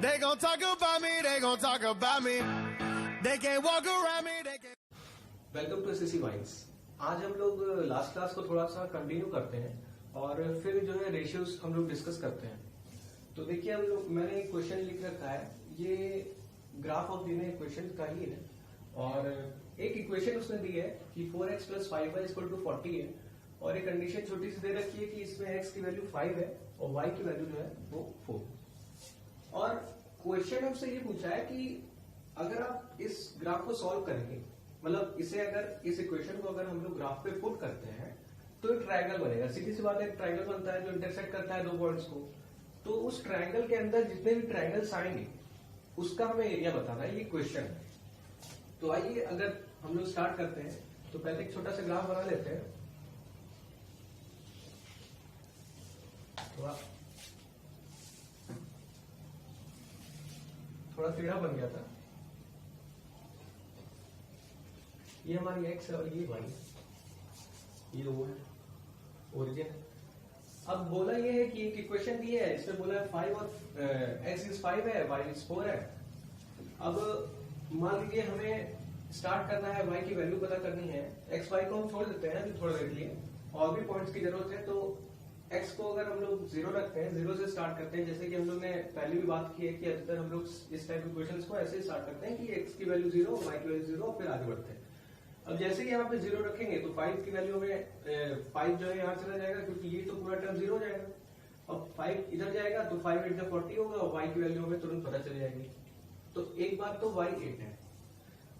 They gon' talk about me, they gon' talk about me. They can't walk around me, they can't. Welcome to SSC wise. आज हम लोग last class को थोड़ा सा continue करते हैं और फिर जो है रेशियोज हम लोग डिस्कस करते हैं। तो देखिए हम लोग, मैंने एक क्वेश्चन लिख रखा है, ये ग्राफ ऑफ दी इक्वेशन का ही है और एक इक्वेशन उसने दी है कि 4x + 5y = 40 है और एक कंडीशन छोटी सी दे रखी है कि इसमें x की वैल्यू 5 है और y की वैल्यू जो है वो 4। और क्वेश्चन हमसे ये पूछा है कि अगर आप इस ग्राफ को सॉल्व करेंगे, मतलब इसे अगर इस इक्वेशन को अगर हम लोग ग्राफ पे पुट करते हैं तो एक ट्रायंगल बनेगा। सीधी सी बात है, एक ट्रायंगल बनता है जो इंटरसेक्ट करता है दो पॉइंट्स को। तो उस ट्रायंगल के अंदर जितने भी ट्रायंगल्स आएंगे उसका हमें एरिया बताना है, ये क्वेश्चन है। तो आइए अगर हम लोग स्टार्ट करते हैं तो पहले एक छोटा सा ग्राफ बना लेते हैं। थोड़ा टेढ़ा बन गया था। ये हमारी एक्स है और ये वाई, ये वो है ओरिजिन है। अब बोला ये है कि एक इक्वेशन दी है, इसमें बोला है 5 और एक्स इज 5 है, वाई इज 4 है। अब मान लीजिए हमें स्टार्ट करना है, वाई की वैल्यू पता करनी है। एक्स वाई को हम छोड़ देते हैं अभी थोड़ा देर के लिए, और भी पॉइंट्स की जरूरत है। तो एक्स को अगर हम लोग 0 रखते हैं, 0 से स्टार्ट करते हैं, जैसे कि हम लोग ने पहले भी बात की है कि अधिकतर हम लोग इस टाइप के क्वेश्चंस को ऐसे स्टार्ट करते हैं कि एक्स की वैल्यू 0, वाई की वैल्यू 0, फिर आगे बढ़ते हैं। अब जैसे कि यहाँ पे 0 रखेंगे तो 5 की वैल्यू में 5 जो है यहाँ चला जाएगा, क्योंकि ये तो पूरा टर्म 0 हो जाएगा। अब 5 इधर जाएगा तो 5 8 × 40 होगा और वाई की वैल्यू हमें तुरंत पता चल जाएगी। तो एक बात तो वाई 8 है।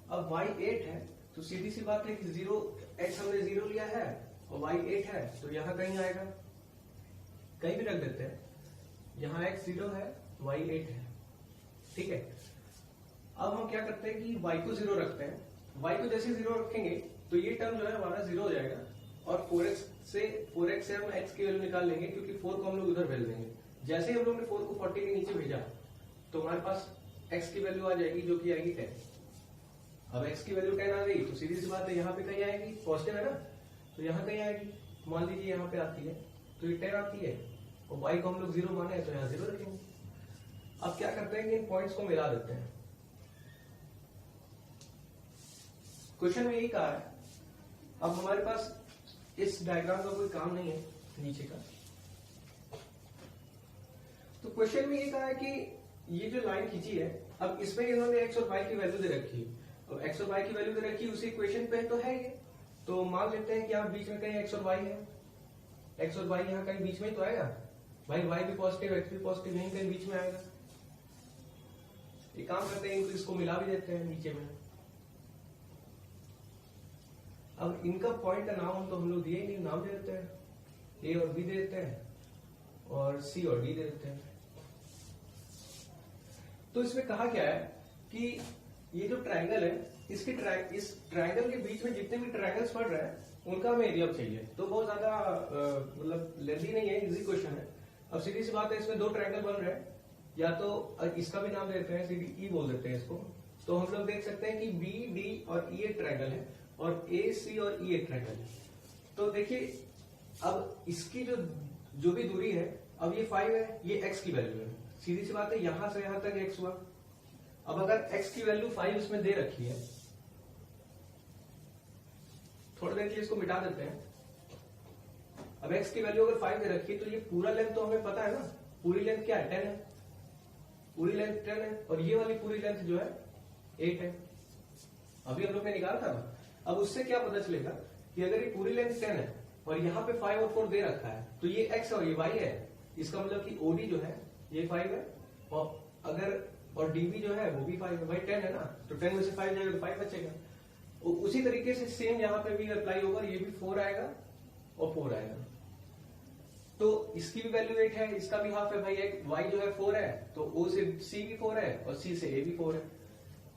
अब वाई 8 है तो सीधी सी बात है कि 0 एक्स हमने 0 लिया है और वाई 8 है, तो यहाँ कहीं आएगा, कहीं भी रख देते हैं। यहाँ x 0 है, y 8 है, ठीक है। अब हम क्या करते हैं कि y को 0 रखते हैं। y को जैसे 0 रखेंगे तो ये टर्म जो है हमारा 0 हो जाएगा और 4x से हम x की वैल्यू निकाल लेंगे, क्योंकि 4 को हम लोग उधर भेज देंगे। जैसे ही हम लोग ने 4 को 40 के नीचे भेजा तो हमारे पास x की वैल्यू आ जाएगी, जो कि आएगी 10। अब x की वैल्यू 10 आ गई तो सीधी सी बात है, यहाँ पे कहीं आएगी, पॉजिटिव है ना, तो यहाँ कहीं आएगी। मान लीजिए यहाँ पे आती है तो ये 10 आती है और y को हम लोग 0 माने तो यहाँ 0 रखेंगे। अब क्या करते हैं कि इन पॉइंट्स को मिला देते हैं। क्वेश्चन में यही कहा है। अब हमारे पास इस डायग्राम का कोई काम नहीं है नीचे का, तो क्वेश्चन में ये कहा है कि ये जो लाइन खींची है, अब इसमें इन्होंने x और y की वैल्यू दे रखी है। अब x और y की वैल्यू दे रखी है उसी इक्वेशन पे तो है ये, तो मान लेते हैं कि यहाँ बीच में कहीं x और y है। x और y यहाँ कहीं बीच में ही तो आएगा भाई, y भी पॉजिटिव x भी पॉजिटिव, यहीं कहीं बीच में आएगा। एक काम करते हैं, इसको मिला भी देते हैं नीचे में। अब इनका पॉइंट का नाम तो हम लोग दिए ही नहीं, नाम दे देते हैं, a और b दे देते हैं और c और d दे देते हैं। तो इसमें कहा क्या है कि ये जो ट्रायंगल है, इस ट्रायंगल के बीच में जितने भी ट्रायंगल्स पड़ रहे हैं उनका हमें एरिया चाहिए। तो बहुत ज्यादा मतलब लेंथी नहीं है, इजी क्वेश्चन है। अब सीधी सी बात है, इसमें 2 ट्रायंगल बन रहे हैं, या तो इसका भी नाम देते हैं, सीधी ई बोल देते हैं इसको। तो हम लोग देख सकते हैं कि बी डी और ई एक ट्रायंगल है और ए सी और ई एक ट्रायंगल है। तो देखिए अब इसकी जो भी दूरी है, अब ये 5 है, ये x की वैल्यू है। सीधी सी बात है, यहां से यहां तक x हुआ। अब अगर x की वैल्यू 5 उसमें दे रखी है, थोड़ी देर के लिए इसको मिटा देते हैं। अब x की वैल्यू अगर 5 दे रखी है तो ये पूरा लेंथ तो हमें पता है ना, पूरी लेंथ क्या है, 10 है, पूरी लेंथ 10 है और ये वाली पूरी लेंथ जो है 8 है। अभी हम लोग ने निकाला था ना। अब उससे क्या पता चलेगा कि अगर ये पूरी लेंथ 10 है और यहाँ पे 5 और 4 दे रखा है तो ये x और ये y है। इसका मतलब कि OD जो है ये 5 है और DB जो है वो भी 5 है। भाई 10 है ना, तो 10 में से 5 जाएगा तो 5 बचेगा। उसी तरीके से सेम यहाँ पे भी अप्लाई होगा, ये भी 4 आएगा और 4 आएगा। तो इसकी भी वैल्यू 8 है, इसका भी हाफ है भाई। y जो है 4 है तो O से C भी 4 है और C से A भी 4 है।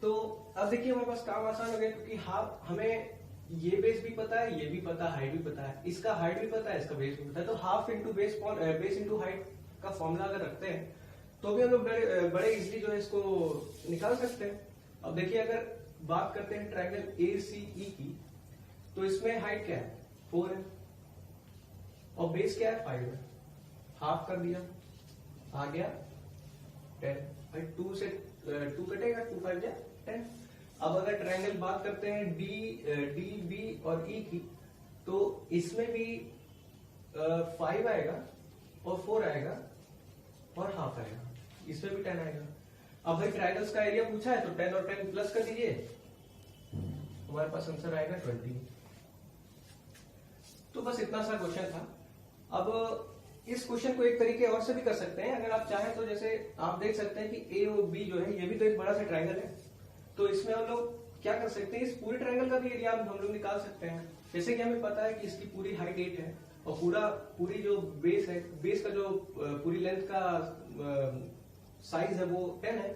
तो अब देखिए हमारे पास काम आसान हो गया, क्योंकि हाफ हमें ये बेस भी पता है, ये भी पता है, हाइट भी पता है, इसका हाइट भी पता है, इसका बेस भी पता है। तो half into base into height का फॉर्मूला अगर रखते हैं तो भी हम लोग बड़े इजिली जो है इसको निकाल सकते हैं। अब देखिए अगर बात करते हैं ट्रायंगल ACE की, तो इसमें हाइट क्या है, 4 है और बेस क्या है, 5 है। हाफ कर दिया, आ गया 10। भाई 2 से 2 कटेगा, 2 5 जा 10। अब अगर ट्रायंगल बात करते हैं डी बी और ई की, तो इसमें भी 5 आएगा और 4 आएगा और हाफ आएगा, इसमें भी 10 आएगा। अब भाई ट्रायंगल्स का एरिया पूछा है तो 10 और 10 प्लस कर दीजिए, हमारे पास आंसर आएगा 20। तो बस इतना सा क्वेश्चन था। अब इस क्वेश्चन को एक तरीके और से भी कर सकते हैं अगर आप चाहें तो। जैसे आप देख सकते हैं कि ए और बी जो है ये भी तो एक बड़ा सा ट्रायंगल है, तो इसमें हम लोग क्या कर सकते हैं, इस पूरे ट्रायंगल का भी एरिया हम लोग निकाल सकते हैं। जैसे कि हमें पता है कि इसकी पूरी हाइट 8 है और पूरी जो बेस है, बेस का जो पूरी लेंथ का साइज है वो 10 है,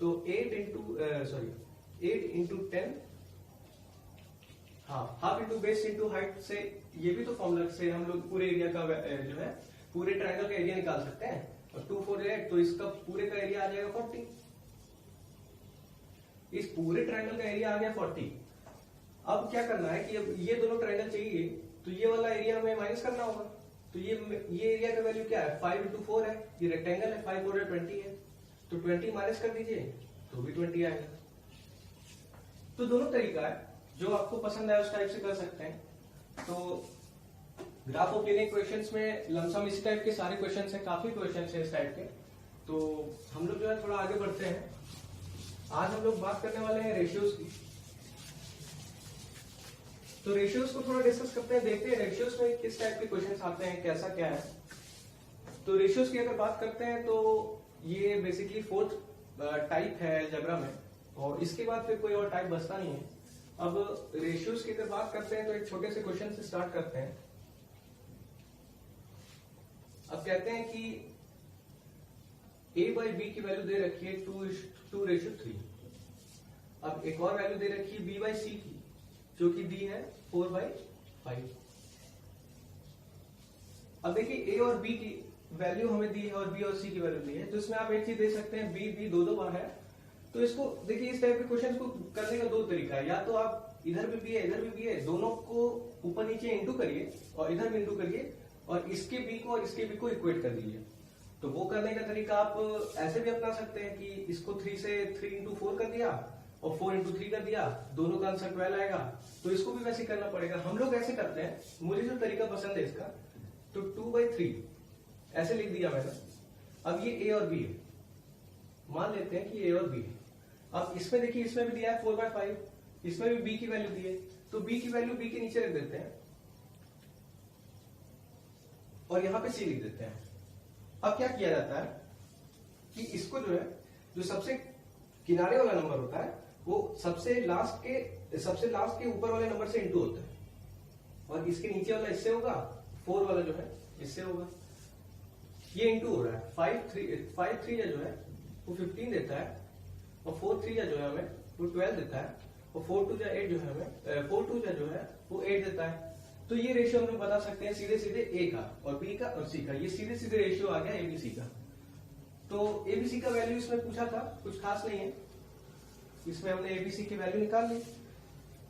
तो 8 into 10 half into base into height से, ये भी तो फॉर्मूला से हम लोग पूरे एरिया का जो है पूरे ट्रायंगल का एरिया निकाल सकते हैं। और 2 4 8, तो इसका पूरे का एरिया आ जाएगा 40। इस पूरे ट्रायंगल का एरिया आ गया 40। अब क्या करना है कि अब ये दोनों ट्रायंगल चाहिए तो ये वाला एरिया हमें माइनस करना होगा। तो ये एरिया का वैल्यू क्या है, 5 इंटू 4 है, ये रेक्टेंगल है, 5 4 20 है, तो 20 माइनस कर दीजिए तो भी 20 आएगा। तो दोनों तरीका है, जो आपको पसंद है उस टाइप से कर सकते हैं। तो ग्राफ ऑफ लीनियर इक्वेशंस में लमसम इसी टाइप के सारे क्वेश्चंस हैं, काफी क्वेश्चंस हैं इस टाइप के। तो हम लोग जो है थोड़ा आगे बढ़ते हैं। आज हम लोग बात करने वाले हैं रेशियोज की। तो रेशियोज को थोड़ा डिस्कस करते हैं, देखते हैं रेशियोज में किस टाइप के क्वेश्चंस आते हैं, कैसा क्या है। तो रेशियोज की अगर बात करते हैं तो ये बेसिकली 4th टाइप है अलजेब्रा में, और इसके बाद फिर कोई और टाइप बचता नहीं है। अब रेशियोज की अगर बात करते हैं तो एक छोटे से क्वेश्चन से स्टार्ट करते हैं। अब कहते हैं कि a बाई बी की वैल्यू दे रखी है 2:3। अब एक और वैल्यू दे रखी है b बाई सी की, जो कि दी है 4/5। अब देखिए a और b की वैल्यू हमें दी है और b और c की वैल्यू दी है, तो इसमें आप एक चीज दे सकते हैं, b दो बार है। तो इसको देखिए, इस टाइप के क्वेश्चन को करने का 2 तरीका है, या तो आप इधर भी b है इधर भी b है, दोनों को ऊपर नीचे इंटू करिए और इधर भी इंटू करिए और इसके b को और इसके b को इक्वेट कर दीजिए। तो वो करने का तरीका आप ऐसे भी अपना सकते हैं कि इसको 3 से 3 इंटू 4 कर दिया और 4 इंटू 3 कर दिया, दोनों का आंसर 12 आएगा। तो इसको भी वैसे करना पड़ेगा। हम लोग ऐसे करते हैं, मुझे जो तरीका पसंद है इसका, तो 2/3 ऐसे लिख दिया मैंने। अब ये a और b है, मान लेते हैं कि a और b है। अब इसमें देखिए, इसमें भी दिया है 4/5, इसमें भी b की वैल्यू दी है, तो b की वैल्यू b के नीचे रख देते हैं और यहां पे c लिख देते हैं। अब क्या किया जाता है कि इसको जो है, जो सबसे किनारे वाला नंबर होता है वो सबसे लास्ट के ऊपर वाले नंबर से इंटू होता है, और इसके नीचे वाला इससे होगा, 4 वाला जो है इससे होगा। ये इंटू हो रहा है, 5 3 जो है वो 15 देता है, और 4 3 जो है हमें वो 12 देता है, और 4 2 8 जो है हमें 4 2 जो है वो 8 देता है। तो ये रेशियो हम लोग बता सकते हैं सीधे सीधे a का और b का और c का, ये सीधे सीधे रेशियो आ गया abc का। तो abc का वैल्यू इसमें पूछा था, कुछ खास नहीं है, इसमें हमने abc की वैल्यू निकाल ली।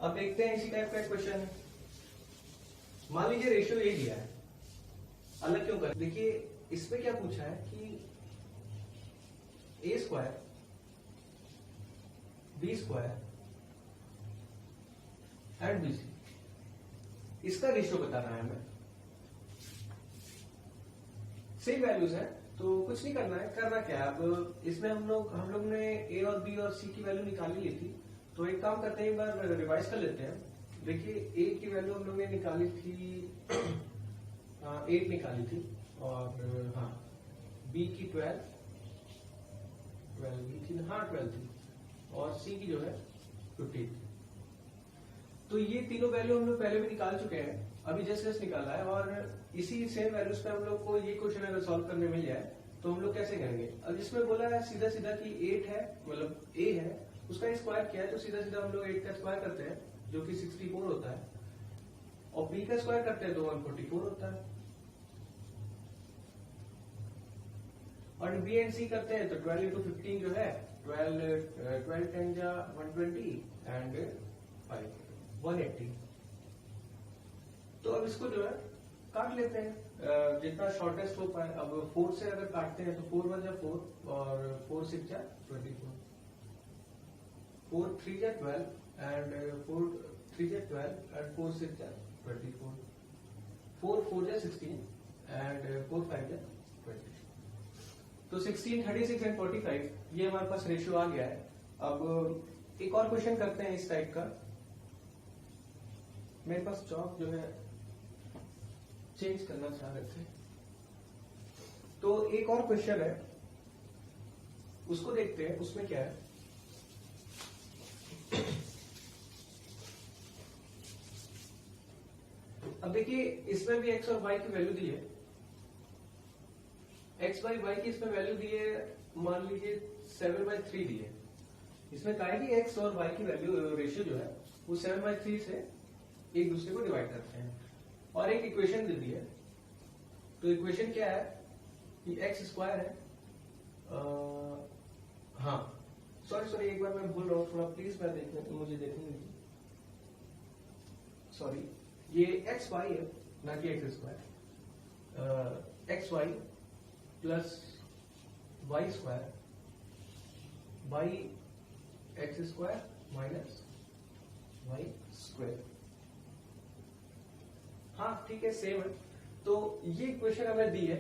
अब देखते हैं इसी टाइप का क्वेश्चन है। मान लीजिए रेशियो ये दिया है, अलग क्यों कर, देखिए इसमें क्या पूछा है कि a² b² एंड bc, इसका रेशियो बताना है हमें। सेम वैल्यूज है तो कुछ नहीं करना है, करना क्या है। अब इसमें हम लोग ने a और b और c की वैल्यू निकाली ली थी, तो एक काम करते हैं, एक बार रिवाइज कर लेते हैं। देखिए a की वैल्यू हम लोग ने निकाली थी 8 निकाली थी, और हाँ b की 12 भी थी, हाँ 12 थी, और c की जो है 15। तो ये तीनों वैल्यू हम लोग पहले भी निकाल चुके हैं, अभी जस्ट निकाला है। और इसी सेम वैल्यूज पे हम लोग को ये क्वेश्चन अगर सॉल्व करने मिल जाए तो हम लोग कैसे करेंगे। अब इसमें बोला है सीधा सीधा कि 8 है, मतलब a है, उसका स्क्वायर किया है, तो सीधा सीधा हम लोग 8 का स्क्वायर करते हैं जो कि 64 होता है, और b का स्क्वायर करते हैं तो 144 होता है, और b एंड c करते हैं तो 12 इंटू 15 जो है 12 10 जा 120 एंड 5 180। तो अब इसको जो है काट लेते हैं, जितना शॉर्टेस्ट हो पाए। अब 4 से अगर काटते हैं तो 4 1 जा 4 और 4 6 जा 24, 4 3 जा 12 एंड 4 3 जा 12 एंड 4 6 जा 24, 4 4 जा 16 एंड 4 5 जा 20। तो 16, 36 एंड 45 ये हमारे पास रेशियो आ गया है। अब एक और क्वेश्चन करते हैं इस टाइप का। मेरे पास चौक जो है चेंज करना चाह रहे थे, तो एक और क्वेश्चन है, उसको देखते हैं। उसमें क्या है, अब देखिए इसमें भी x और y की वैल्यू दी है, x बाई y की इसमें वैल्यू दी है, मान लीजिए 7/3 दी है। इसमें कहा है कि x और y की वैल्यू रेशियो जो है वो 7/3 से एक दूसरे को डिवाइड करते हैं, और एक इक्वेशन दे दी है। तो इक्वेशन क्या है कि x स्क्वायर है, हाँ सॉरी एक बार मैं भूल रहा हूँ, थोड़ा प्लीज मैं मुझे देखने दीजिए। सॉरी, ये एक्स वाई है ना कि x square. X y plus y square by x square minus y square. हाँ ठीक है, सेम है। तो ये इक्वेशन हमें दी है,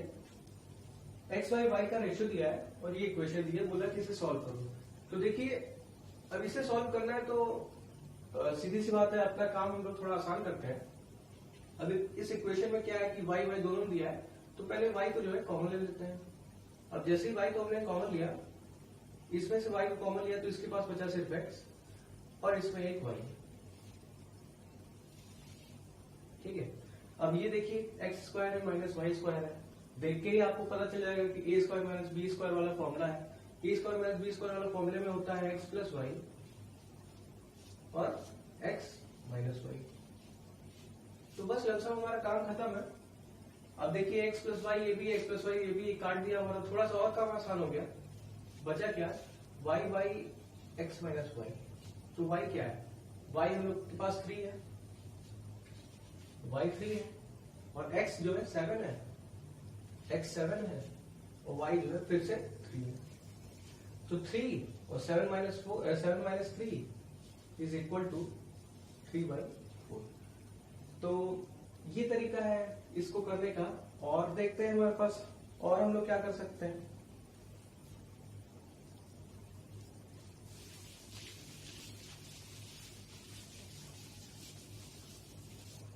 एक्स वाई वाई का रेशियो दिया है और ये इक्वेशन दी है, बोला कि इसे सॉल्व करो। तो देखिए अब इसे सॉल्व करना है तो सीधी सी बात है, अपना काम हम लोग थोड़ा आसान करते हैं। अब इस इक्वेशन में क्या है कि y y दोनों दिया है, तो पहले y को जो है कॉमन ले लेते हैं। अब जैसे ही y को हमने कॉमन लिया, इसमें से y को कॉमन लिया तो इसके पास बचा सिर्फ x और इसमें एक y। ठीक है, अब ये देखिए एक्स स्क्वायर है माइनस वाई स्क्वायर है, देख के ही आपको पता चल जाएगा कि ए स्क्वायर माइनस बी स्क्वायर वाला फॉर्मूला है। ए स्क्वायर माइनस बी स्क्वायर वाला फॉर्मूले में होता है एक्स प्लस वाई और एक्स माइनस वाई। तो बस लमसम हमारा काम खत्म है। अब देखिए एक्स प्लस वाई ये भी, एक्स प्लस वाई ये भी काट दिया, हमारा थोड़ा सा और काम आसान हो गया। बचा क्या, y by x minus y. तो वाई क्या है, वाई हम लोग के पास 3 है, वाई 3 है, और एक्स जो है 7 है, एक्स 7 है, और वाई जो है फिर से 3 है। तो 3 और 7 माइनस 3 इज इक्वल टू 3/4। तो ये तरीका है इसको करने का। और देखते हैं हमारे पास और हम लोग क्या कर सकते हैं।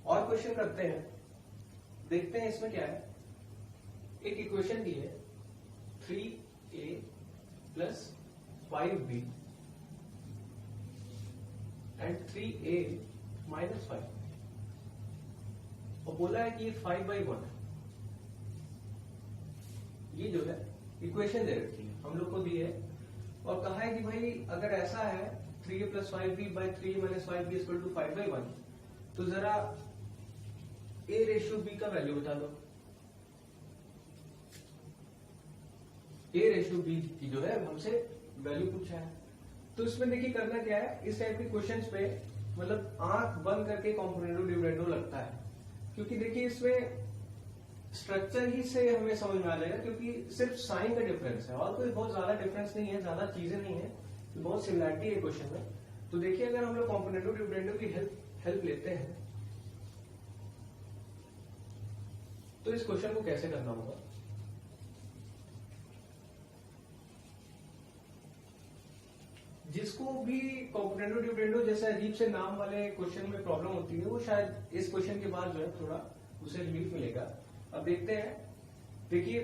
और क्वेश्चन करते हैं, देखते हैं इसमें क्या है। एक इक्वेशन दी है 3a plus 5b and 3a minus 5, और बोला है कि ये 5/1 है। ये जो है इक्वेशन दे रखी है, हम लोग को दी है, और कहा है कि भाई अगर ऐसा है 3a plus 5b by 3a minus 5b equal to 5/1, तो जरा a रेशियो b का वैल्यू बता दो। a रेशियो b की जो है हमसे वैल्यू पूछा है। तो इसमें देखिए करना क्या है, इस टाइप के क्वेश्चंस पे मतलब आंख बंद करके कॉम्पोनेंटो डिविडेंडो लगता है, क्योंकि देखिए इसमें स्ट्रक्चर ही से हमें समझ में आ जाएगा, क्योंकि सिर्फ साइन का डिफरेंस है और कोई बहुत ज्यादा डिफरेंस नहीं है, ज्यादा चीजें नहीं है, बहुत सिमिलरिटी है क्वेश्चन में। तो देखिए अगर हम लोग कॉम्पोनेंटो डिविडेंडो की हेल्प लेते हैं तो इस क्वेश्चन को कैसे करना होगा। जिसको भी कॉम्पोनेंटो डिविडेंडो जैसे अजीब से नाम वाले क्वेश्चन में प्रॉब्लम होती है, वो शायद इस क्वेश्चन के बाद जो है थोड़ा उसे रिलीफ मिलेगा। अब देखते हैं, देखिए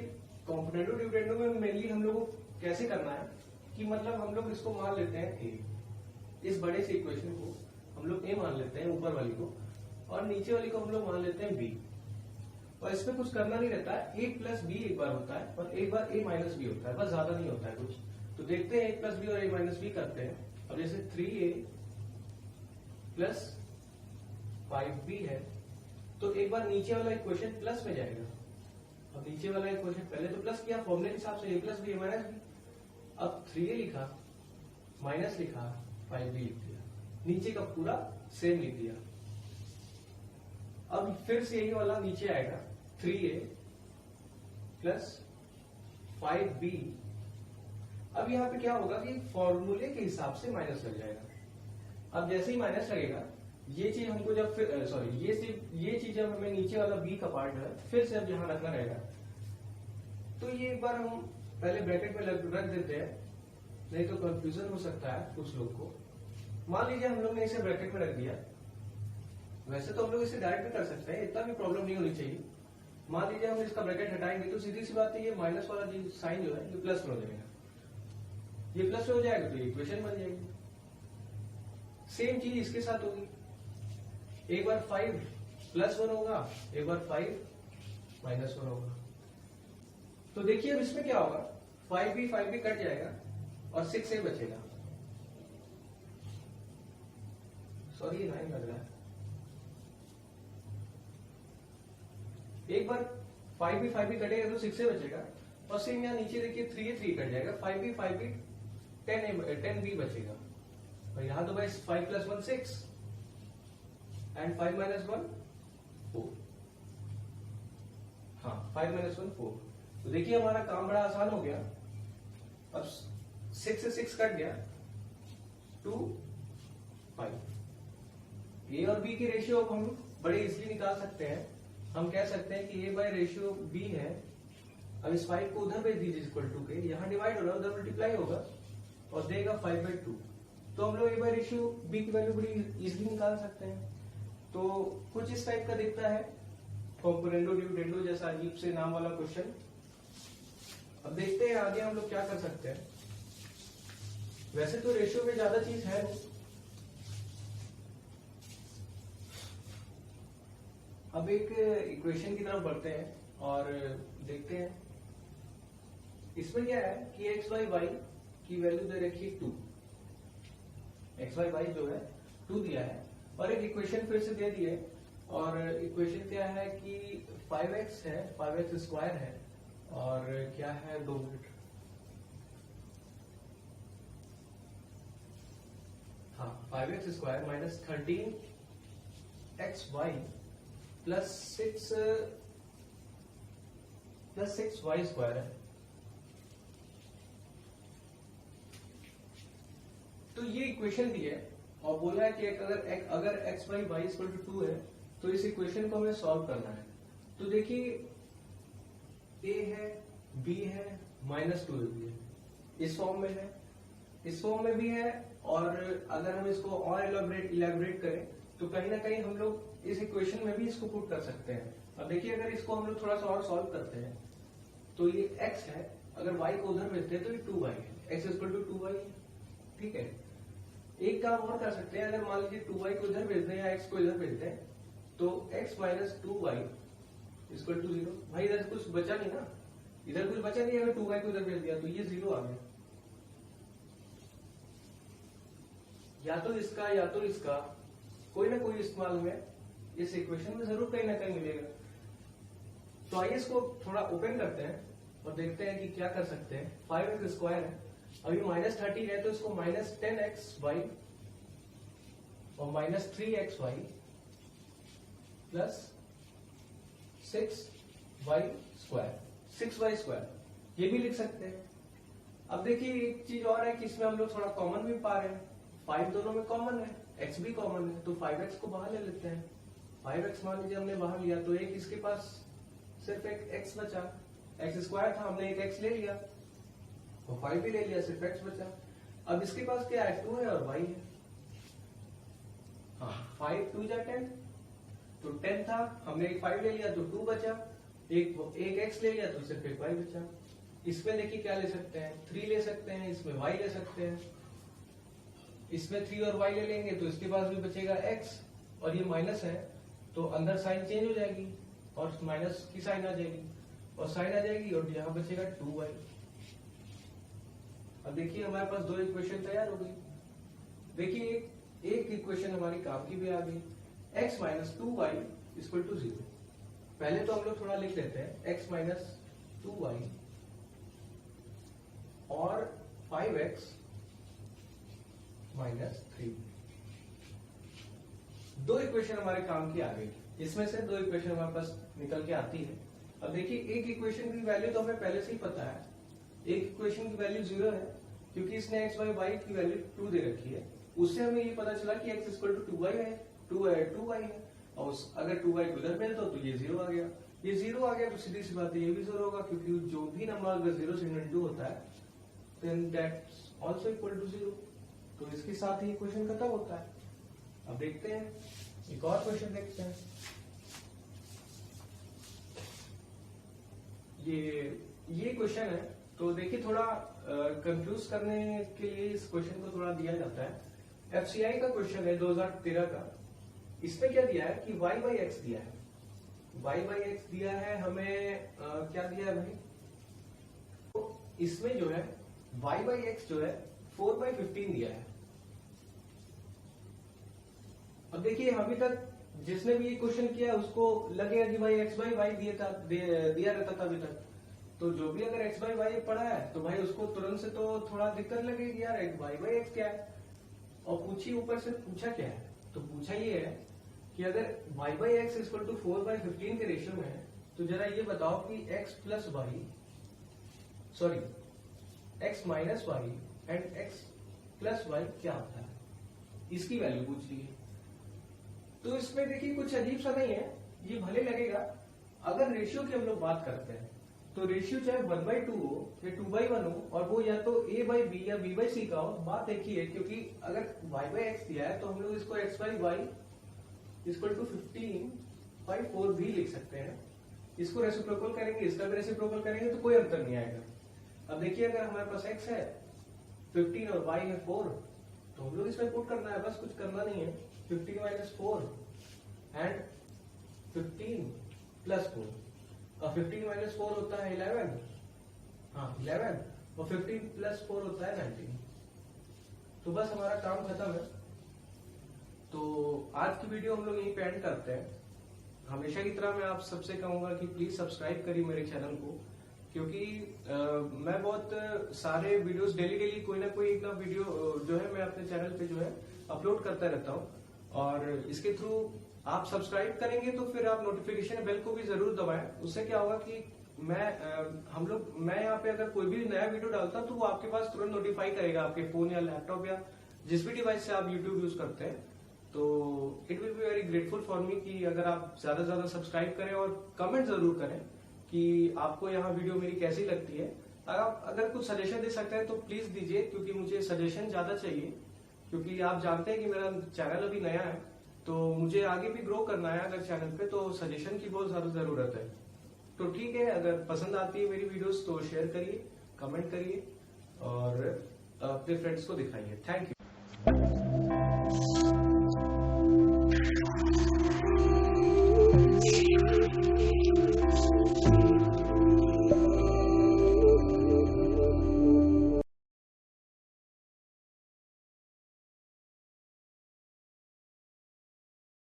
कॉम्पोनेंटो डिविडेंडो में मेनली हम लोग को कैसे करना है कि मतलब हम लोग इसको मान लेते हैं ए, इस बड़े से इक्वेशन को हम लोग ए मान लेते हैं ऊपर वाली को, और नीचे वाली को हम लोग मान लेते हैं बी। और इसमें कुछ करना नहीं रहता है, ए प्लस बी एक बार होता है और एक बार ए माइनस बी होता है, बस ज्यादा नहीं होता है कुछ। तो देखते हैं ए प्लस बी और ए माइनस बी करते हैं। अब जैसे 3a प्लस 5b है, तो एक बार नीचे वाला इक्वेशन प्लस में जाएगा। अब नीचे वाला इक्वेशन पहले तो प्लस किया फॉर्मूले के हिसाब से, a plus b minus b. अब 3a लिखा, माइनस लिखा, 5b लिख दिया, नीचे का पूरा सेम लिख दिया। अब फिर से यही वाला नीचे आएगा 3a प्लस 5b। अब यहाँ पे क्या होगा कि फॉर्मूले के हिसाब से माइनस लग जाएगा। अब जैसे ही माइनस लगेगा, ये चीज हमको जब फिर ये चीज जब हमें नीचे वाला b का पार्ट है फिर से अब यहाँ रखना रहेगा, तो ये एक बार हम पहले ब्रैकेट में रख देते हैं, नहीं तो कंफ्यूजन हो सकता है कुछ लोग को। मान लीजिए हम लोग ने इसे ब्रैकेट में रख दिया, वैसे तो हम लोग इसे डायरेक्ट भी कर सकते हैं, इतना भी प्रॉब्लम नहीं होनी चाहिए। मान लीजिए हम इसका ब्रैकेट हटाएंगे तो सीधी सी बात है ये माइनस वाला साइन जो है ये प्लस में हो जाएगा, ये प्लस में हो जाएगा तो इक्वेशन बन जाएगी। सेम चीज इसके साथ होगी, एक बार 5 प्लस 1 होगा, एक बार 5 माइनस 1 होगा। तो देखिए अब इसमें क्या होगा, 5b कट जाएगा और 6a बचेगा। सॉरी ये 9 लग रहा है। एक बार 5b कटेगा तो 6a बचेगा, और सेम यहाँ नीचे देखिए 3a कट जाएगा, 5b 10b बचेगा। और यहां तो भाई 5 प्लस 1 6 एंड 5 माइनस 1 4। हाँ 5 माइनस 1 4। तो देखिए हमारा काम बड़ा आसान हो गया। अब 6 से 6 कट गया, 2 5। ए और बी की रेशियो हम बड़े इजीली निकाल सकते हैं। हम कह सकते हैं कि a बाय रेशियो b है। अब इस 5 को उधर भेज दीजिए इक्वल टू के, यहाँ डिवाइड हो रहा है उधर मल्टीप्लाई होगा और देगा 5/2। तो हम लोग a बाय रेशियो b की वैल्यू बड़ी इजीली निकाल सकते हैं। तो कुछ इस टाइप का दिखता है, कॉम्पोनेंडो डिविडेंडो जैसा अजीब से नाम वाला क्वेश्चन। अब देखते हैं आगे हम लोग क्या कर सकते हैं। वैसे तो रेशियो में ज्यादा चीज है नहीं। अब एक इक्वेशन की तरफ बढ़ते हैं और देखते हैं इसमें क्या है कि एक्स वाई वाई की वैल्यू दे रखी 2, एक्स वाई वाई जो है 2 दिया है, और एक इक्वेशन फिर से दे दिए। और इक्वेशन क्या है कि 5x है, 5x स्क्वायर है, और क्या है 2 मिनट, हाँ 5x square minus 13xy plus 6y square है। तो ये इक्वेशन दी है और बोला है कि अगर x by y equal to 2 है तो इस इक्वेशन को हमें सॉल्व करना है। तो देखिए a है, b है, -2 भी है, इस फॉर्म में है, इस फॉर्म में भी है, और अगर हम इसको और इलेबोरेट करें तो कहीं ना कहीं हम लोग इस इक्वेशन में भी इसको पुट कर सकते हैं। अब देखिए अगर इसको हम लोग थोड़ा सा और सॉल्व करते हैं तो ये x है, अगर y को उधर भेजते हैं तो ये 2y है, x इक्वल टू 2y। ठीक है, एक काम और कर सकते हैं, अगर मान लीजिए 2y को इधर भेज दें या x को इधर भेज दें तो x minus 2y equal to 0। भाई इधर कुछ बचा नहीं ना, इधर कुछ बचा नहीं, अगर 2y को इधर भेज दिया तो ये 0 आ गया। या तो इसका या तो इसका कोई ना कोई इस्तेमाल में इस इक्वेशन में जरूर कहीं ना कहीं मिलेगा। तो आइए इसको थोड़ा ओपन करते हैं और देखते हैं कि क्या कर सकते हैं। 5x स्क्वायर है, अभी -30 है तो इसको -10xy और -3xy plus 6y square, 6y square ये भी लिख सकते हैं। अब देखिए एक चीज और है कि इसमें हम लोग थोड़ा कॉमन भी पा रहे हैं, 5 दोनों में कॉमन है, x भी कॉमन है, तो 5x को बाहर ले लेते हैं। 5x मान लीजिए हमने बाहर लिया तो एक इसके पास सिर्फ एक x बचा, x स्क्वायर था, हमने एक x ले लिया और 5 भी ले लिया, सिर्फ x बचा। अब इसके पास क्या है, 2 है और y है। हाँ 5 2 जा 10, तो 10 था, हमने एक 5 ले लिया तो 2 बचा, एक x ले लिया तो सिर्फ एक y बचा। इसमें देखिए क्या ले सकते हैं, 3 ले सकते हैं, इसमें y ले सकते हैं, इसमें 3 और y ले लेंगे तो इसके पास भी बचेगा x, और ये माइनस है तो अंदर साइन चेंज हो जाएगी और माइनस की साइन आ जाएगी और साइन आ जाएगी और यहाँ बचेगा 2y। अब देखिए हमारे पास 2 इक्वेशन तैयार हो गई। देखिए एक इक्वेशन हमारी काम की भी आ गई, x minus 2y equal to 0। पहले तो हम लोग थोड़ा लिख लेते हैं, x माइनस 2y और 5x माइनस 3। 2 इक्वेशन हमारे काम की आ गई, इसमें से 2 इक्वेशन हमारे पास निकल के आती है। अब देखिए एक इक्वेशन की वैल्यू तो हमें पहले से ही पता है, एक इक्वेशन की वैल्यू 0 है क्योंकि इसने x बाई y की वैल्यू 2 दे रखी है। उससे हमें ये पता चला कि x इक्वल टू 2y है, 2y है, और अगर 2y को उधर भेज दो तो ये 0 आ गया। ये 0 आ गया तो सीधी सी बात है ये भी 0 होगा, क्योंकि जो भी नंबर अगर 0 से इनटू होता है then that's also equal to 0। तो इसके साथ ही इक्वेशन खत्म होता है। अब देखते हैं एक और क्वेश्चन देखते हैं। ये क्वेश्चन है, तो देखिए थोड़ा कंफ्यूज करने के लिए इस क्वेश्चन को थोड़ा दिया जाता है। एफसीआई का क्वेश्चन है 2013 का। इसमें क्या दिया है कि y बाई एक्स दिया है, y बाई एक्स दिया है हमें क्या दिया है भाई, तो इसमें जो है y बाई एक्स जो है 4 बाई 15 दिया है। अब देखिए अभी तक जिसने भी ये क्वेश्चन किया उसको लगेगा कि भाई x बाई वाई दिया रहता था अभी तक, तो जो भी अगर x बाई वाई पढ़ा है तो भाई उसको तुरंत से तो थोड़ा दिक्कत लगेगी यार y बाई एक्स क्या है। और पूछिए ऊपर से पूछा क्या है, तो पूछा ये है कि अगर y by x equal to 4 by 15 के रेशियो में है तो जरा ये बताओ कि x plus y sorry x minus y and x plus y क्या होता है, इसकी वैल्यू पूछ ली है। तो इसमें देखिए कुछ अजीब सा नहीं है, ये भले लगेगा। अगर रेशियो की हम लोग बात करते हैं तो रेशियो चाहे 1/2 हो या 2/1 हो, और वो या तो a बाई बी या b बाई सी का हो, बात एक ही है। क्योंकि अगर y बाई एक्स दिया है तो हम लोग इसको x by y equal to 15/4 भी लिख सकते हैं। इसको रेसिप्रोकल करेंगे, इसका भी रेसिप्रोकल करेंगे तो कोई अंतर नहीं आएगा। अब देखिए अगर हमारे पास x है 15 और y है 4, तो हम लोग इसमें पुट करना है, बस कुछ करना नहीं है। 15 माइनस 4 एंड 15 प्लस 4, और 15 माइनस 4 होता है 11, हाँ 11, और 15 प्लस 4 होता है 19। तो बस हमारा काम खत्म है। तो आज की वीडियो हम लोग यहीं पे एंड करते हैं। हमेशा की तरह मैं आप सबसे कहूंगा कि प्लीज सब्सक्राइब करिए मेरे चैनल को, क्योंकि मैं बहुत सारे वीडियोस डेली कोई ना कोई एक ना वीडियो जो है मैं अपने चैनल पे जो है अपलोड करता रहता हूँ। और इसके थ्रू आप सब्सक्राइब करेंगे तो फिर आप नोटिफिकेशन बेल को भी जरूर दबाएं। उससे क्या होगा कि मैं यहाँ पे अगर कोई भी नया वीडियो डालता हूँ तो वो आपके पास तुरंत नोटिफाई करेगा, आपके फोन या लैपटॉप या जिस भी डिवाइस से आप यूट्यूब यूज करते हैं। तो it will be very grateful for me कि अगर आप ज्यादा से ज्यादा सब्सक्राइब करें और कमेंट जरूर करें कि आपको यहाँ वीडियो मेरी कैसी लगती है। आप अगर कुछ सजेशन दे सकते हैं तो प्लीज दीजिए, क्योंकि मुझे सजेशन ज्यादा चाहिए। क्योंकि आप जानते हैं कि मेरा चैनल अभी नया है, तो मुझे आगे भी ग्रो करना है अगर चैनल पे, तो सजेशन की बहुत ज्यादा जरूरत है। तो ठीक है, अगर पसंद आती है मेरी वीडियोस तो शेयर करिए, कमेंट करिए और अपने फ्रेंड्स को दिखाइए। Thank you.